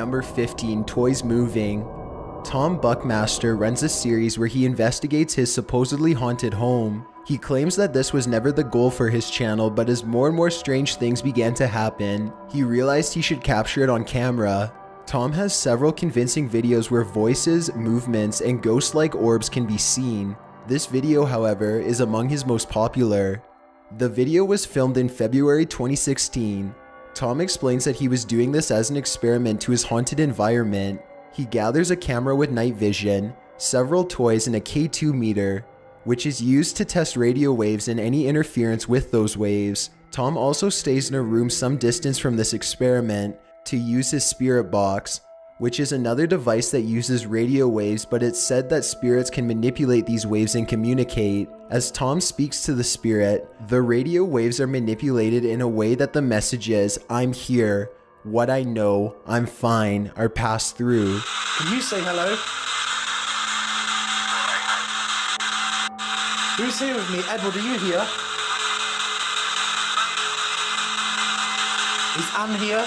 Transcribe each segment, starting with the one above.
Number 15, Toys Moving. Tom Buckmaster runs a series where he investigates his supposedly haunted home. He claims that this was never the goal for his channel, but as more and more strange things began to happen, he realized he should capture it on camera. Tom has several convincing videos where voices, movements, and ghost-like orbs can be seen. This video, however, is among his most popular. The video was filmed in February 2016. Tom explains that he was doing this as an experiment to his haunted environment. He gathers a camera with night vision, several toys, and a K2 meter, which is used to test radio waves and any interference with those waves. Tom also stays in a room some distance from this experiment to use his spirit box, which is another device that uses radio waves, but it's said that spirits can manipulate these waves and communicate. As Tom speaks to the spirit, the radio waves are manipulated in a way that the messages, "I'm here," "what I know," "I'm fine," are passed through. Can you say hello? Who's here with me? Edward, are you here? Is Anne here?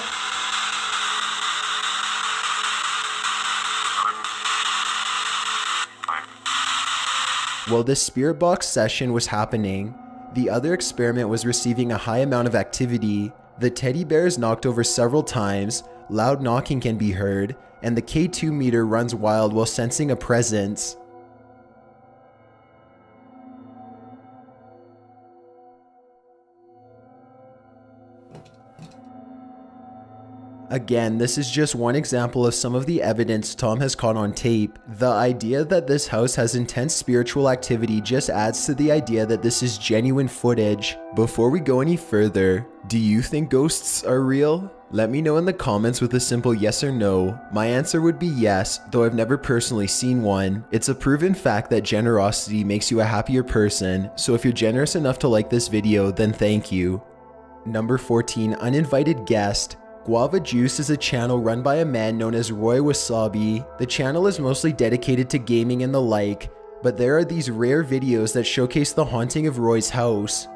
While this spirit box session was happening, the other experiment was receiving a high amount of activity. The teddy bear is knocked over several times, loud knocking can be heard, and the K2 meter runs wild while sensing a presence. Again, this is just one example of some of the evidence Tom has caught on tape. The idea that this house has intense spiritual activity just adds to the idea that this is genuine footage. Before we go any further, do you think ghosts are real? Let me know in the comments with a simple yes or no. My answer would be yes, though I've never personally seen one. It's a proven fact that generosity makes you a happier person, so if you're generous enough to like this video, then thank you. Number 14, Uninvited Guest. Guava Juice is a channel run by a man known as Roy Wasabi. The channel is mostly dedicated to gaming and the like, but there are these rare videos that showcase the haunting of Roy's house.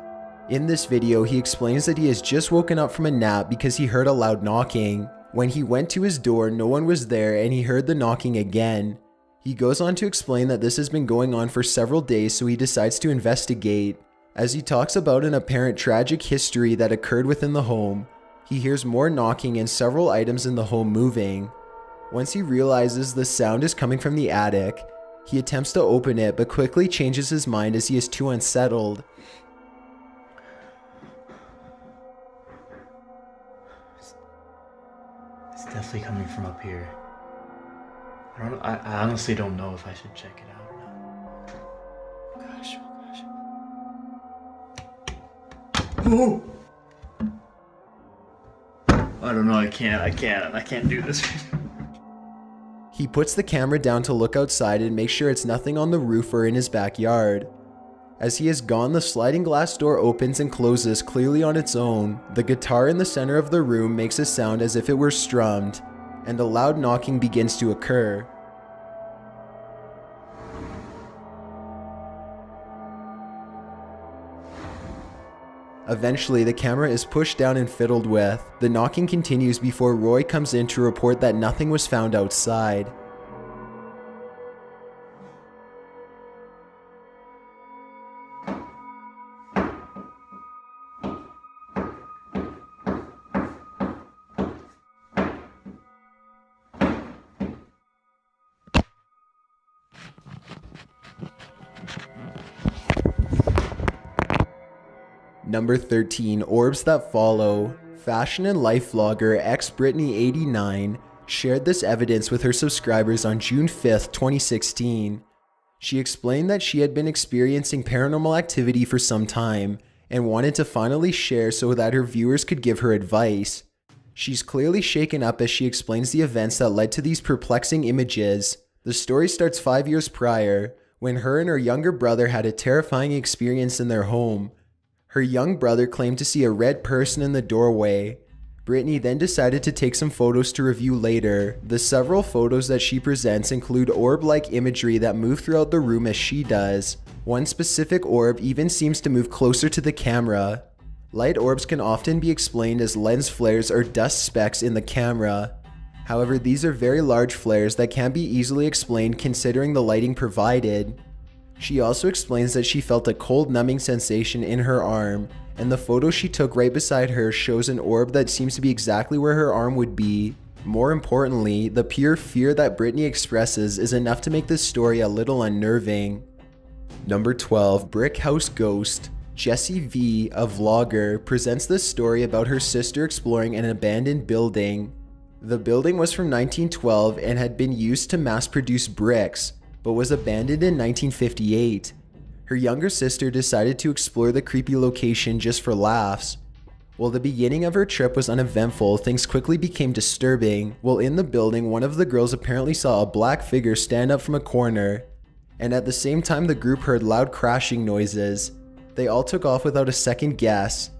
In this video, he explains that he has just woken up from a nap because he heard a loud knocking. When he went to his door, no one was there and he heard the knocking again. He goes on to explain that this has been going on for several days, so he decides to investigate. As he talks about an apparent tragic history that occurred within the home, he hears more knocking and several items in the home moving. Once he realizes the sound is coming from the attic, he attempts to open it but quickly changes his mind as he is too unsettled. It's definitely coming from up here. I honestly don't know if I should check it out or not. Gosh, oh gosh. Whoa! I don't know, I can't do this. He puts the camera down to look outside and make sure it's nothing on the roof or in his backyard. As he is gone, the sliding glass door opens and closes clearly on its own. The guitar in the center of the room makes a sound as if it were strummed, and a loud knocking begins to occur. Eventually, the camera is pushed down and fiddled with. The knocking continues before Roy comes in to report that nothing was found outside. Number 13, Orbs That Follow. Fashion and life vlogger xBrittany89 shared this evidence with her subscribers on June 5th, 2016. She explained that she had been experiencing paranormal activity for some time and wanted to finally share so that her viewers could give her advice. She's clearly shaken up as she explains the events that led to these perplexing images. The story starts 5 years prior, when her and her younger brother had a terrifying experience in their home. Her young brother claimed to see a red person in the doorway. Brittany then decided to take some photos to review later. The several photos that she presents include orb-like imagery that move throughout the room as she does. One specific orb even seems to move closer to the camera. Light orbs can often be explained as lens flares or dust specks in the camera. However, these are very large flares that can't be easily explained considering the lighting provided. She also explains that she felt a cold numbing sensation in her arm, and the photo she took right beside her shows an orb that seems to be exactly where her arm would be. More importantly, the pure fear that Brittany expresses is enough to make this story a little unnerving. Number 12, Brickhouse Ghost. Jessie V, a vlogger, presents this story about her sister exploring an abandoned building. The building was from 1912 and had been used to mass produce bricks, but was abandoned in 1958. Her younger sister decided to explore the creepy location just for laughs. While the beginning of her trip was uneventful, things quickly became disturbing. While in the building, one of the girls apparently saw a black figure stand up from a corner, and at the same time the group heard loud crashing noises. They all took off without a second guess.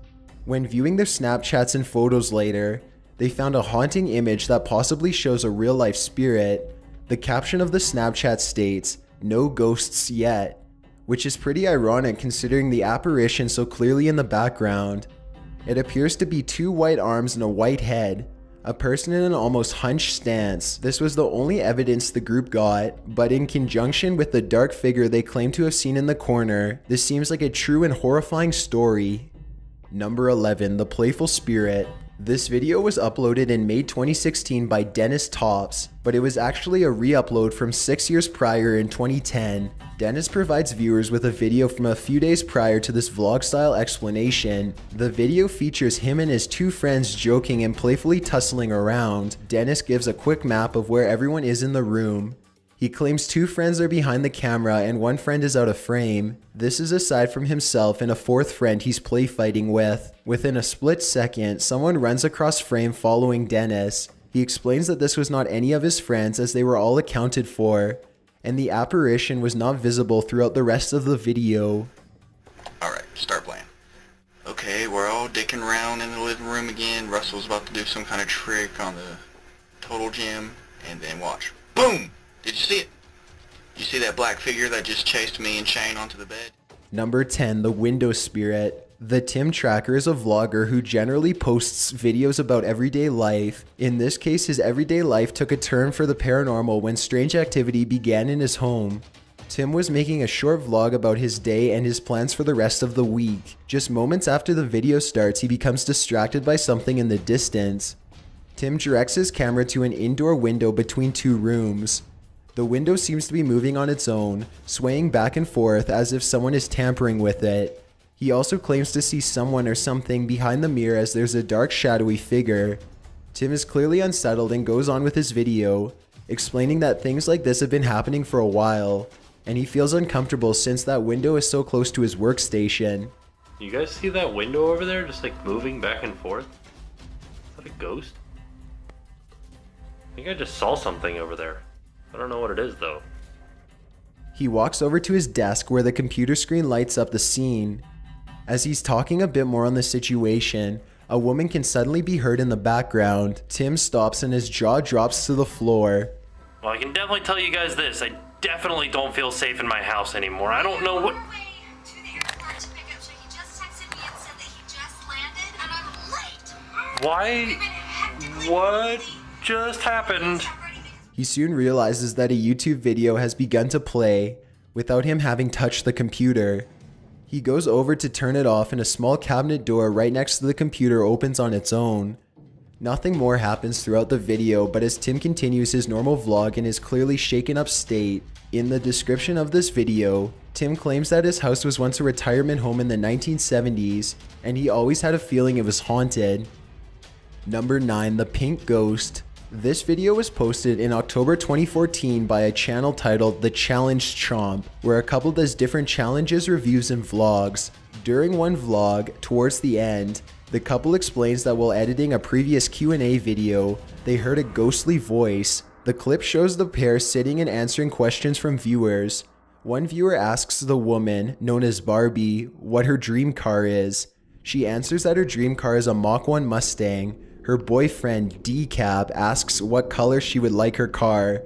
When viewing their Snapchats and photos later, they found a haunting image that possibly shows a real-life spirit. The caption of the Snapchat states, "No ghosts yet," which is pretty ironic considering the apparition so clearly in the background. It appears to be two white arms and a white head, a person in an almost hunched stance. This was the only evidence the group got, but in conjunction with the dark figure they claim to have seen in the corner, this seems like a true and horrifying story. Number 11, the Playful Spirit. This video was uploaded in May 2016 by Dennis Tops, but it was actually a re-upload from 6 years prior in 2010. Dennis provides viewers with a video from a few days prior to this vlog-style explanation. The video features him and his two friends joking and playfully tussling around. Dennis gives a quick map of where everyone is in the room. He claims two friends are behind the camera and one friend is out of frame. This is aside from himself and a fourth friend he's play fighting with. Within a split second, someone runs across frame following Dennis. He explains that this was not any of his friends as they were all accounted for, and the apparition was not visible throughout the rest of the video. Alright, start playing. Okay, we're all dicking around in the living room again. Russell's about to do some kind of trick on the total gym, and then watch. Boom! Did you see it? You see that black figure that just chased me and Shane onto the bed? Number 10, the Window Spirit. The Tim Tracker is a vlogger who generally posts videos about everyday life. In this case, his everyday life took a turn for the paranormal when strange activity began in his home. Tim was making a short vlog about his day and his plans for the rest of the week. Just moments after the video starts, he becomes distracted by something in the distance. Tim directs his camera to an indoor window between two rooms. The window seems to be moving on its own, swaying back and forth as if someone is tampering with it. He also claims to see someone or something behind the mirror as there's a dark shadowy figure. Tim is clearly unsettled and goes on with his video, explaining that things like this have been happening for a while, and he feels uncomfortable since that window is so close to his workstation. You guys see that window over there just like moving back and forth? Is that a ghost? I think I just saw something over there. I don't know what it is though. He walks over to his desk where the computer screen lights up the scene. As he's talking a bit more on the situation, a woman can suddenly be heard in the background. Tim stops and his jaw drops to the floor. Well, I can definitely tell you guys this. I definitely don't feel safe in my house anymore. I don't know what... Why? What just happened? He soon realizes that a YouTube video has begun to play without him having touched the computer. He goes over to turn it off and a small cabinet door right next to the computer opens on its own. Nothing more happens throughout the video, but as Tim continues his normal vlog in his clearly shaken up state, in the description of this video, Tim claims that his house was once a retirement home in the 1970s, and he always had a feeling it was haunted. Number 9, the Pink Ghost. This video was posted in October 2014 by a channel titled The Challenged Chomp, where a couple does different challenges, reviews, and vlogs. During one vlog, towards the end, the couple explains that while editing a previous Q&A video, they heard a ghostly voice. The clip shows the pair sitting and answering questions from viewers. One viewer asks the woman, known as Barbie, what her dream car is. She answers that her dream car is a Mach 1 Mustang. Her boyfriend, D-Cap, asks what color she would like her car.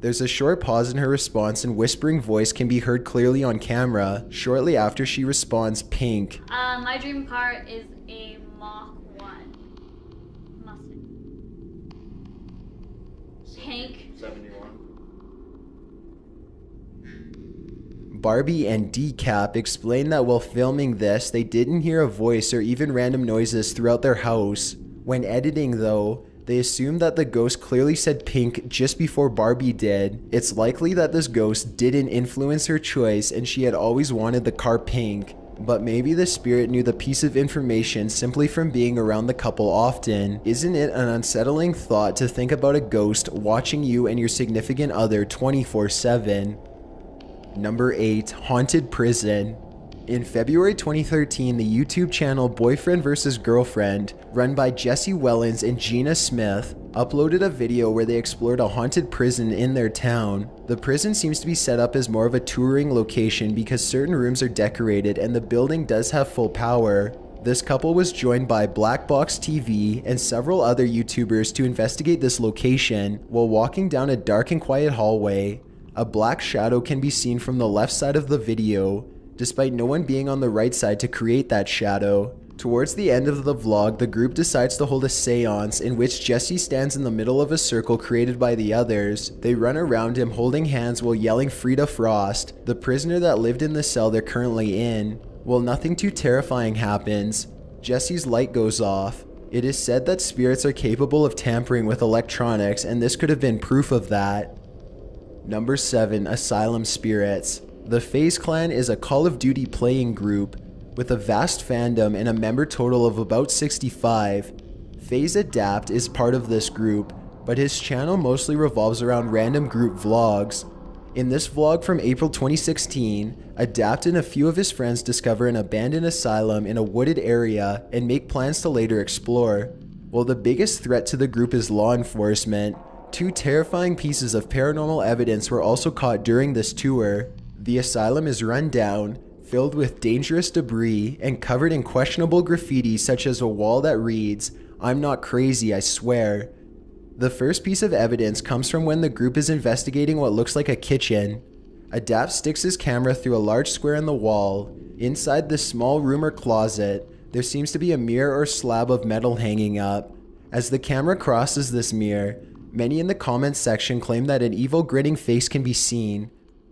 There's a short pause in her response and whispering voice can be heard clearly on camera. Shortly after she responds, pink. My dream car is a Mach 1 Mustang. pink. 71. Barbie and Decap explain that while filming this, they didn't hear a voice or even random noises throughout their house. When editing though, they assumed that the ghost clearly said pink just before Barbie did. It's likely that this ghost didn't influence her choice and she had always wanted the car pink. But maybe the spirit knew the piece of information simply from being around the couple often. Isn't it an unsettling thought to think about a ghost watching you and your significant other 24/7? Number 8. Haunted Prison. In February 2013, the YouTube channel Boyfriend vs. Girlfriend, run by Jesse Wellens and Gina Smith, uploaded a video where they explored a haunted prison in their town. The prison seems to be set up as more of a touring location because certain rooms are decorated and the building does have full power. This couple was joined by Black Box TV and several other YouTubers to investigate this location. While walking down a dark and quiet hallway, a black shadow can be seen from the left side of the video, despite no one being on the right side to create that shadow. Towards the end of the vlog, the group decides to hold a seance in which Jesse stands in the middle of a circle created by the others. They run around him holding hands while yelling Frida Frost, the prisoner that lived in the cell they're currently in. While nothing too terrifying happens, Jesse's light goes off. It is said that spirits are capable of tampering with electronics, and this could have been proof of that. Number 7. Asylum Spirits. The FaZe Clan is a Call of Duty playing group with a vast fandom and a member total of about 65. FaZe Adapt is part of this group, but his channel mostly revolves around random group vlogs. In this vlog from April 2016, Adapt and a few of his friends discover an abandoned asylum in a wooded area and make plans to later explore. While the biggest threat to the group is law enforcement, 2 terrifying pieces of paranormal evidence were also caught during this tour. The asylum is run down, filled with dangerous debris, and covered in questionable graffiti such as a wall that reads, "I'm not crazy, I swear." The first piece of evidence comes from when the group is investigating what looks like a kitchen. Adapt sticks his camera through a large square in the wall. Inside this small room or closet, there seems to be a mirror or slab of metal hanging up. As the camera crosses this mirror, many in the comments section claim that an evil grinning face can be seen.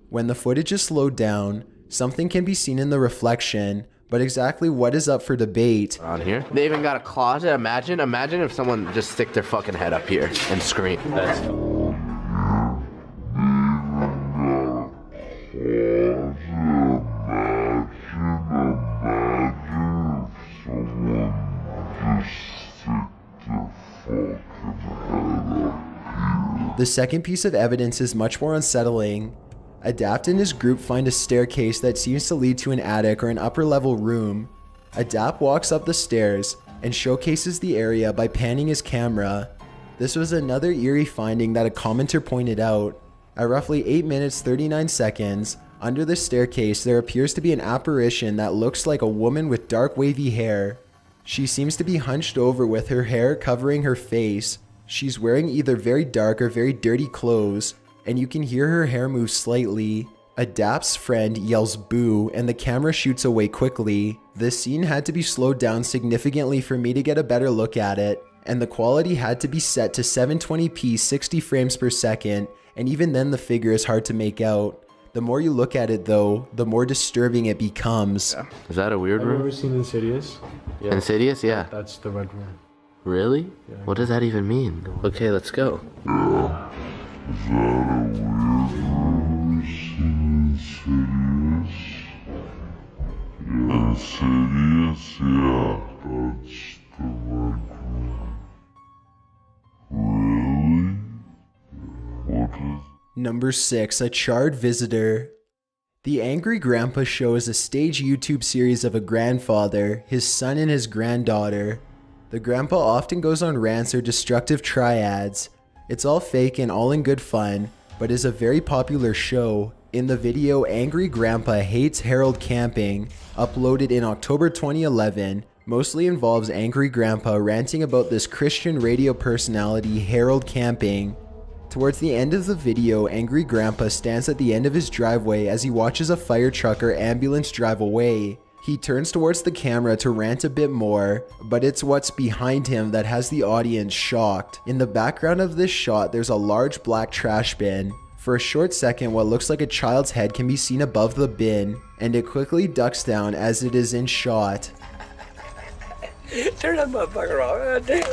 When the footage is slowed down, something can be seen in the reflection, but exactly what is up for debate. Around here, they even got a closet. Imagine if someone just stick their fucking head up here and scream. That's The second piece of evidence is much more unsettling. Adapt and his group find a staircase that seems to lead to an attic or an upper level room. Adapt walks up the stairs and showcases the area by panning his camera. This was another eerie finding that a commenter pointed out. At roughly 8 minutes 39 seconds, under the staircase there appears to be an apparition that looks like a woman with dark wavy hair. She seems to be hunched over with her hair covering her face. She's wearing either very dark or very dirty clothes, and you can hear her hair move slightly. Adapt's friend yells boo and the camera shoots away quickly. This scene had to be slowed down significantly for me to get a better look at it, and the quality had to be set to 720p 60 frames per second, and even then the figure is hard to make out. The more you look at it though, the more disturbing it becomes. Yeah. Is that a weird Have you room? ever seen Insidious? Yeah. Insidious? Yeah. That's the red room. Really? Yeah. What does that even mean? Okay, let's go. Insidious, yeah, that's the red room. Really? What is... Number 6, a charred visitor. The Angry Grandpa Show is a stage YouTube series of a grandfather, his son, and his granddaughter. The grandpa often goes on rants or destructive triads. It's all fake and all in good fun, but is a very popular show. In the video Angry Grandpa Hates Harold Camping, uploaded in October 2011, mostly involves Angry Grandpa ranting about this Christian radio personality Harold Camping. Towards the end of the video, Angry Grandpa stands at the end of his driveway as he watches a fire truck or ambulance drive away. He turns towards the camera to rant a bit more, but it's what's behind him that has the audience shocked. In the background of this shot, there's a large black trash bin. For a short second, what looks like a child's head can be seen above the bin, and it quickly ducks down as it is in shot. Turn that motherfucker off, damn.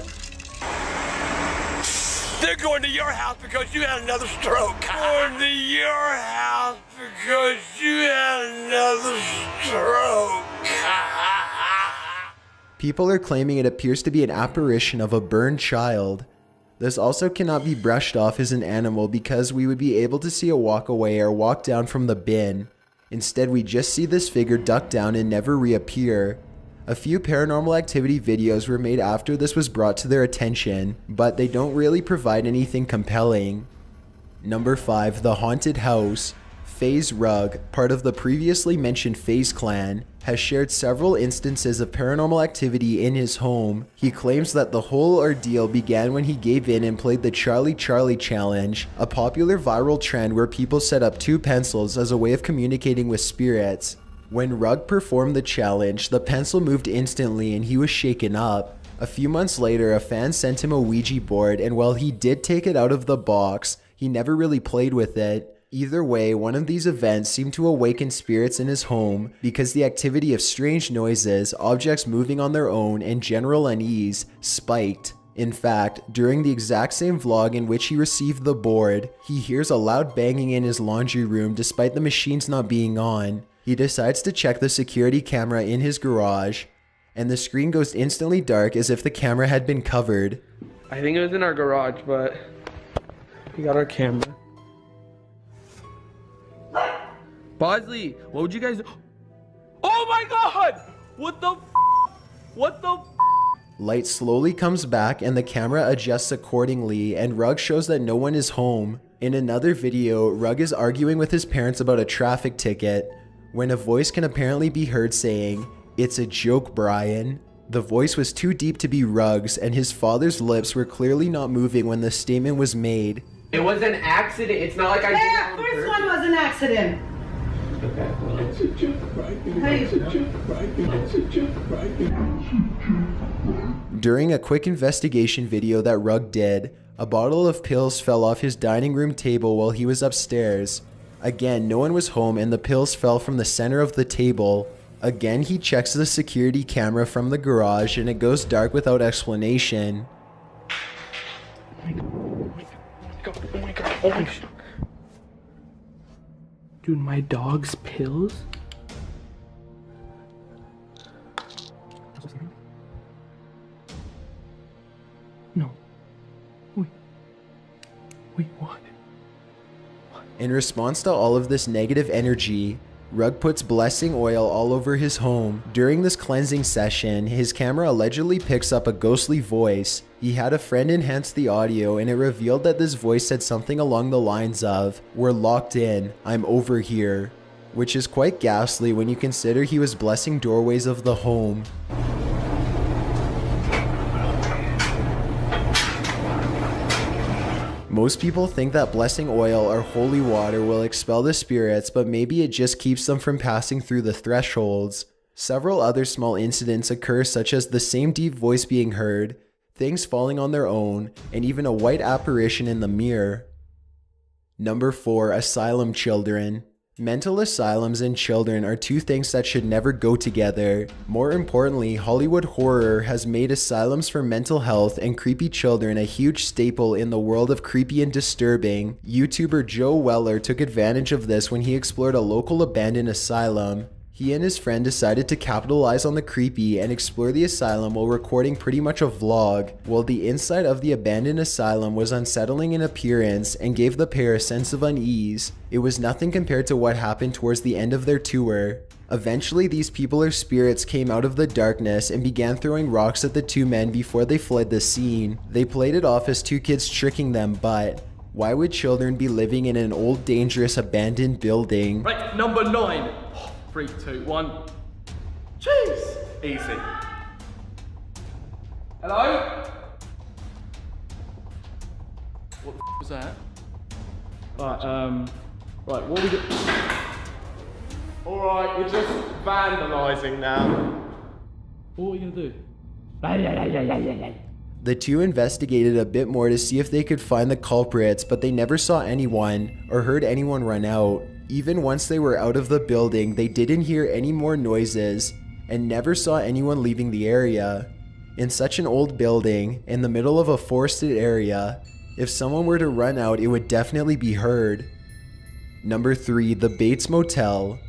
They're going to your house because you had another stroke. Going to your house because you had another stroke. People are claiming it appears to be an apparition of a burned child. This also cannot be brushed off as an animal because we would be able to see it walk away or walk down from the bin. Instead, we just see this figure duck down and never reappear. A few paranormal activity videos were made after this was brought to their attention, but they don't really provide anything compelling. Number 5, the haunted house. FaZe Rug, part of the previously mentioned FaZe clan, has shared several instances of paranormal activity in his home. He claims that the whole ordeal began when he gave in and played the Charlie challenge, a popular viral trend where people set up 2 pencils as a way of communicating with spirits. When Rug performed the challenge, the pencil moved instantly and he was shaken up. A few months later, a fan sent him a Ouija board, and while he did take it out of the box, he never really played with it. Either way, one of these events seemed to awaken spirits in his home because the activity of strange noises, objects moving on their own, and general unease spiked. In fact, during the exact same vlog in which he received the board, he hears a loud banging in his laundry room despite the machines not being on. He decides to check the security camera in his garage, and the screen goes instantly dark as if the camera had been covered. I think it was in our garage, but we got our camera. Bosley, what would you guys do? Oh my god! What the What the Light slowly comes back and the camera adjusts accordingly, and Rug shows that no one is home. In another video, Rug is arguing with his parents about a traffic ticket, when a voice can apparently be heard saying, "It's a joke, Brian." The voice was too deep to be Rug's, and his father's lips were clearly not moving when the statement was made. It was an accident. It's not like I did it on purpose. First one was an accident. Okay, well, It's a joke, Brian. It's a joke, Brian. It's a joke, Brian. During a quick investigation video that Rug did, a bottle of pills fell off his dining room table while he was upstairs. Again, no one was home and the pills fell from the center of the table. Again, he checks the security camera from the garage and it goes dark without explanation. Oh my god. Dude, my dog's pills? No. Wait, what? In response to all of this negative energy, Rug puts blessing oil all over his home. During this cleansing session, his camera allegedly picks up a ghostly voice. He had a friend enhance the audio and it revealed that this voice said something along the lines of, "We're locked in, I'm over here," which is quite ghastly when you consider he was blessing doorways of the home. Most people think that blessing oil or holy water will expel the spirits, but maybe it just keeps them from passing through the thresholds. Several other small incidents occur, such as the same deep voice being heard, things falling on their own, and even a white apparition in the mirror. Number 4, Asylum children. Mental asylums and children are two things that should never go together. More importantly, Hollywood horror has made asylums for mental health and creepy children a huge staple in the world of creepy and disturbing. YouTuber Joe Weller took advantage of this when he explored a local abandoned asylum. He and his friend decided to capitalize on the creepy and explore the asylum while recording pretty much a vlog. While the inside of the abandoned asylum was unsettling in appearance and gave the pair a sense of unease, it was nothing compared to what happened towards the end of their tour. Eventually, these people or spirits came out of the darkness and began throwing rocks at the two men before they fled the scene. They played it off as two kids tricking them, but why would children be living in an old, dangerous, abandoned building? Right, number 9. 3, 2, 1. Jeez! Easy. Hello? What the was that? Right, right, what we do? Alright, you're just vandalising now. What are you gonna do? The two investigated a bit more to see if they could find the culprits, but they never saw anyone or heard anyone run out. Even once they were out of the building, they didn't hear any more noises and never saw anyone leaving the area. In such an old building, in the middle of a forested area, if someone were to run out, it would definitely be heard. Number 3, the Bates Motel.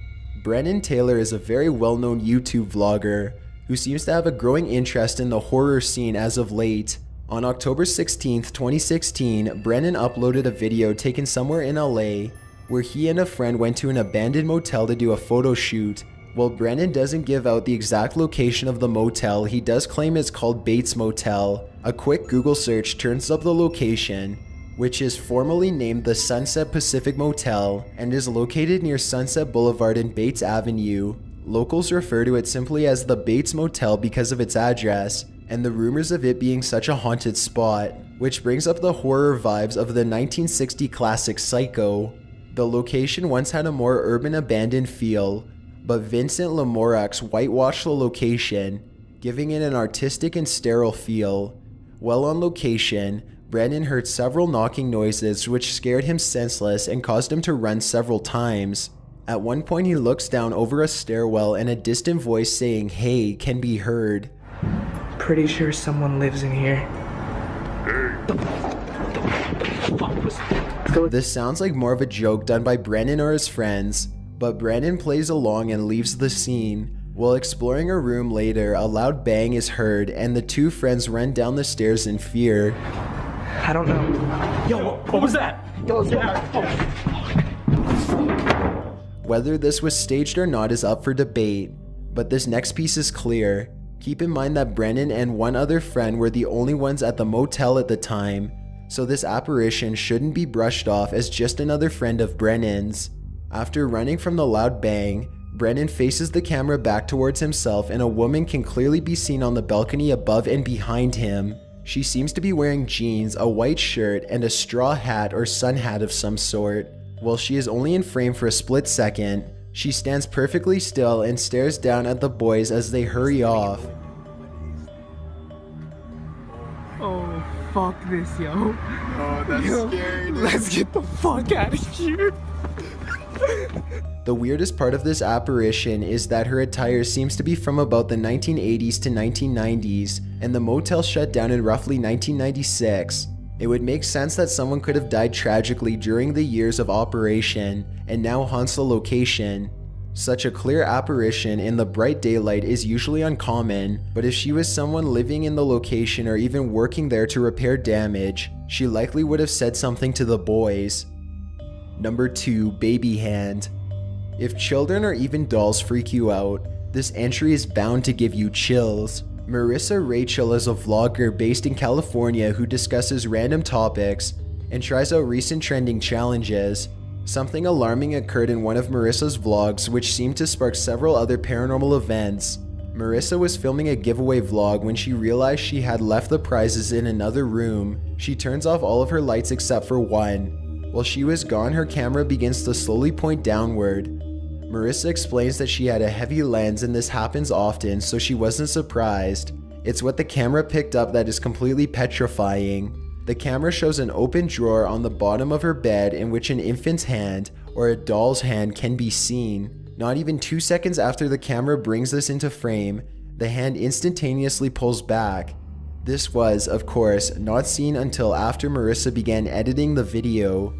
Brennan Taylor is a very well-known YouTube vlogger who seems to have a growing interest in the horror scene as of late. On October 16th, 2016, Brennan uploaded a video taken somewhere in LA where he and a friend went to an abandoned motel to do a photo shoot. While Brennan doesn't give out the exact location of the motel, he does claim it's called Bates Motel. A quick Google search turns up the location, which is formally named the Sunset Pacific Motel and is located near Sunset Boulevard and Bates Avenue. Locals refer to it simply as the Bates Motel because of its address and the rumors of it being such a haunted spot, which brings up the horror vibes of the 1960 classic Psycho. The location once had a more urban abandoned feel, but Vincent Lamoureux whitewashed the location, giving it an artistic and sterile feel. While on location, Brennan heard several knocking noises which scared him senseless and caused him to run several times. At one point he looks down over a stairwell and a distant voice saying "hey" can be heard. Pretty sure someone lives in here. This sounds like more of a joke done by Brennan or his friends, but Brennan plays along and leaves the scene. While exploring a room later, a loud bang is heard and the two friends run down the stairs in fear. I don't know. Yo, what was that? Yo, let's get Whether this was staged or not is up for debate, but this next piece is clear. Keep in mind that Brennan and one other friend were the only ones at the motel at the time, so this apparition shouldn't be brushed off as just another friend of Brennan's. After running from the loud bang, Brennan faces the camera back towards himself and a woman can clearly be seen on the balcony above and behind him. She seems to be wearing jeans, a white shirt, and a straw hat or sun hat of some sort. While she is only in frame for a split second, she stands perfectly still and stares down at the boys as they hurry off. Oh, fuck this, yo. Oh, that's scary, dude. Let's get the fuck out of here. The weirdest part of this apparition is that her attire seems to be from about the 1980s to 1990s, and the motel shut down in roughly 1996. It would make sense that someone could have died tragically during the years of operation and now haunts the location. Such a clear apparition in the bright daylight is usually uncommon, but if she was someone living in the location or even working there to repair damage, she likely would have said something to the boys. Number 2, baby hand. If children or even dolls freak you out, this entry is bound to give you chills. Marissa Rachel is a vlogger based in California who discusses random topics and tries out recent trending challenges. Something alarming occurred in one of Marissa's vlogs which seemed to spark several other paranormal events. Marissa was filming a giveaway vlog when she realized she had left the prizes in another room. She turns off all of her lights except for one. While she was gone, her camera begins to slowly point downward. Marissa explains that she had a heavy lens and this happens often, so she wasn't surprised. It's what the camera picked up that is completely petrifying. The camera shows an open drawer on the bottom of her bed in which an infant's hand or a doll's hand can be seen. Not even 2 seconds after the camera brings this into frame, the hand instantaneously pulls back. This was, of course, not seen until after Marissa began editing the video.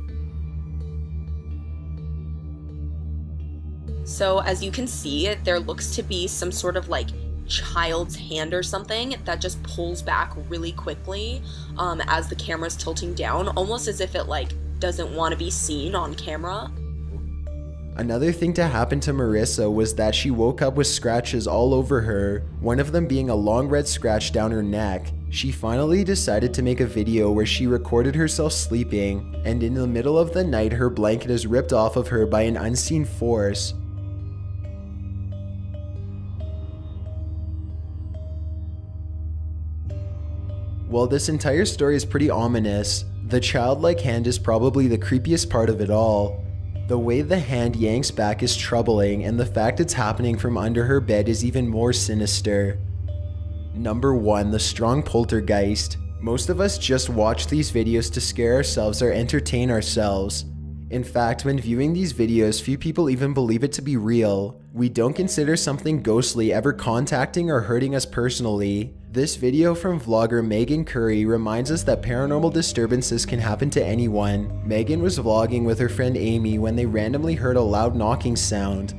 So as you can see, there looks to be some sort of like child's hand or something that just pulls back really quickly as the camera's tilting down, almost as if it like doesn't want to be seen on camera. Another thing to happen to Marissa was that she woke up with scratches all over her, one of them being a long red scratch down her neck. She finally decided to make a video where she recorded herself sleeping, and in the middle of the night her blanket is ripped off of her by an unseen force. While this entire story is pretty ominous, the childlike hand is probably the creepiest part of it all. The way the hand yanks back is troubling, and the fact it's happening from under her bed is even more sinister. Number 1. The Strong Poltergeist. Most of us just watch these videos to scare ourselves or entertain ourselves. In fact, when viewing these videos, few people even believe it to be real. We don't consider something ghostly ever contacting or hurting us personally. This video from vlogger Megan Curry reminds us that paranormal disturbances can happen to anyone. Megan was vlogging with her friend Amy when they randomly heard a loud knocking sound.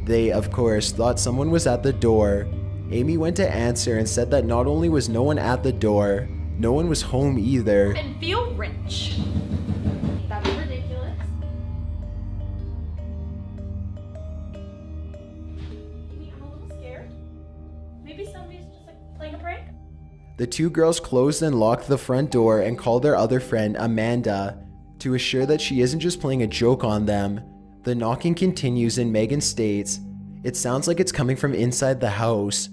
They, of course, thought someone was at the door. Amy went to answer and said that not only was no one at the door, no one was home either. And feel rich. That's ridiculous. I'm a little scared. Maybe somebody's just like playing a prank. The two girls closed and locked the front door and called their other friend, Amanda, to assure that she isn't just playing a joke on them. The knocking continues and Megan states, "It sounds like it's coming from inside the house."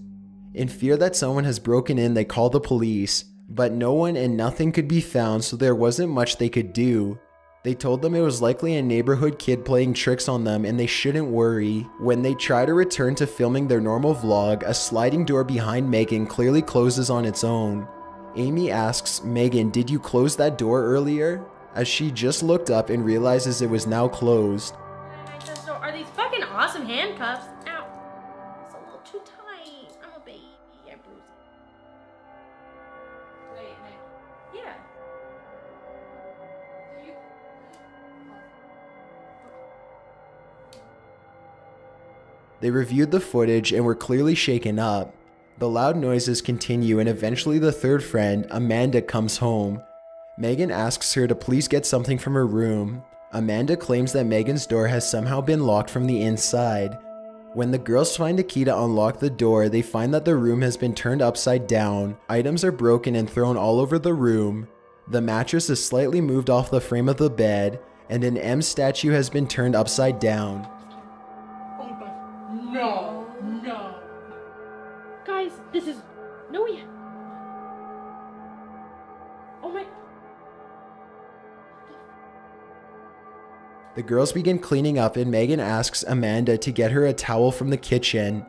In fear that someone has broken in, they call the police, but no one and nothing could be found, so there wasn't much they could do. They told them it was likely a neighborhood kid playing tricks on them and they shouldn't worry. When they try to return to filming their normal vlog, a sliding door behind Megan clearly closes on its own. Amy asks, "Megan, did you close that door earlier?" As she just looked up and realizes it was now closed. Are these fucking awesome handcuffs? Ow. It's a little too tight. I'm a baby. I bruised it. Wait, Nick. Yeah. They reviewed the footage and were clearly shaken up. The loud noises continue and eventually the third friend, Amanda, comes home. Megan asks her to please get something from her room. Amanda claims that Megan's door has somehow been locked from the inside. When the girls find a key to unlock the door, they find that the room has been turned upside down. Items are broken and thrown all over the room. The mattress is slightly moved off the frame of the bed, and an M statue has been turned upside down. No, no. Guys, this is... No, we... Oh my... The girls begin cleaning up and Megan asks Amanda to get her a towel from the kitchen.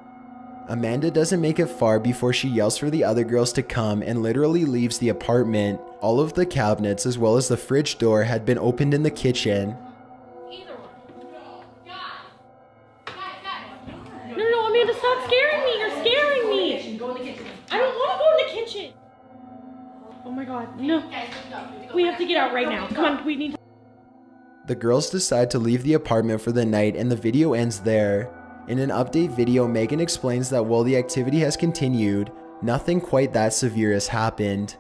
Amanda doesn't make it far before she yells for the other girls to come and literally leaves the apartment. All of the cabinets as well as the fridge door had been opened in the kitchen. No, Amanda, stop scaring me. You're scaring me. Go in the kitchen. I don't want to go in the kitchen. Oh my god, no. We have to get out right now. Come on, we need to... The girls decide to leave the apartment for the night and the video ends there. In an update video, Megan explains that while the activity has continued, nothing quite that severe has happened.